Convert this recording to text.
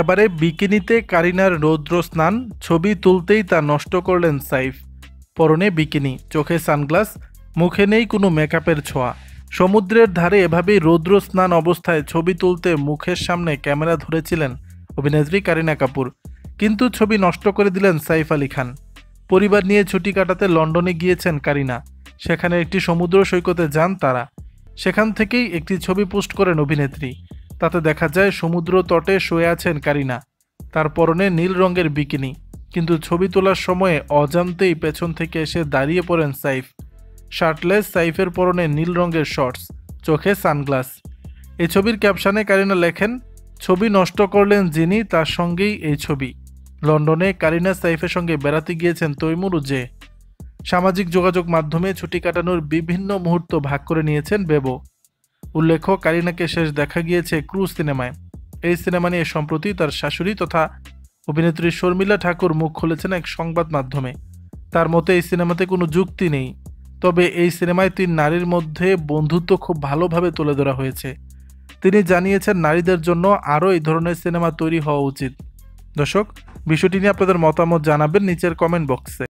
এবারে বিকিনিতে কারিনার রৌদ্র স্নান, ছবি তুলতেই তা নষ্ট করলেন সাইফ। পরনে বিকিনি, চোখে সানগ্লাস, মুখে নেই কোনো মেকআপের ছোঁয়া। সমুদ্রের ধারে এভাবেই রৌদ্র স্নান অবস্থায় ছবি তুলতে মুখের সামনে ক্যামেরা ধরেছিলেন অভিনেত্রী কারিনা কাপুর। কিন্তু ছবি নষ্ট করে দিলেন সাইফ আলী খান। পরিবার নিয়ে ছুটি কাটাতে লন্ডনে গিয়েছেন কারিনা। সেখানে একটি সমুদ্র সৈকতে যান তারা। সেখান থেকেই একটি ছবি পোস্ট করেন অভিনেত্রী। তাতে দেখা যায় সমুদ্র তটে শুয়ে আছেন কারিনা, তার পরনে নীল রঙের বিকিনি। কিন্তু ছবি তোলার সময়ে অজান্তেই পেছন থেকে এসে দাঁড়িয়ে পড়েন সাইফ। শার্টলেস সাইফের পরনে নীল রঙের শর্টস, চোখে সানগ্লাস। এই ছবির ক্যাপশনে কারিনা লেখেন, ছবি নষ্ট করলেন যিনি তার সঙ্গেই এই ছবি। লন্ডনে কারিনা সাইফের সঙ্গে বেড়াতে গিয়েছেন তৈমুর জে। সামাজিক যোগাযোগ মাধ্যমে ছুটি কাটানোর বিভিন্ন মুহূর্ত ভাগ করে নিয়েছেন বেবো। উল্লেখ্য, কারিনাকে শেষ দেখা গিয়েছে ক্রুজ সিনেমায়। এই সিনেমা নিয়ে সম্প্রতি তার শাশুড়ি তথা অভিনেত্রী শর্মিলা ঠাকুর মুখ খুলেছেন এক সংবাদ মাধ্যমে। তার মতে এই সিনেমাতে কোনো যুক্তি নেই, তবে এই সিনেমায় 3 নারীর মধ্যে বন্ধুত্ব খুব ভালোভাবে তুলে ধরা হয়েছে। তিনি জানিয়েছেন নারীদের জন্য আরও এই ধরনের সিনেমা তৈরি হওয়া উচিত। দর্শক, বিষয়টি নিয়ে আপনাদের মতামত জানাবেন নিচের কমেন্ট বক্সে।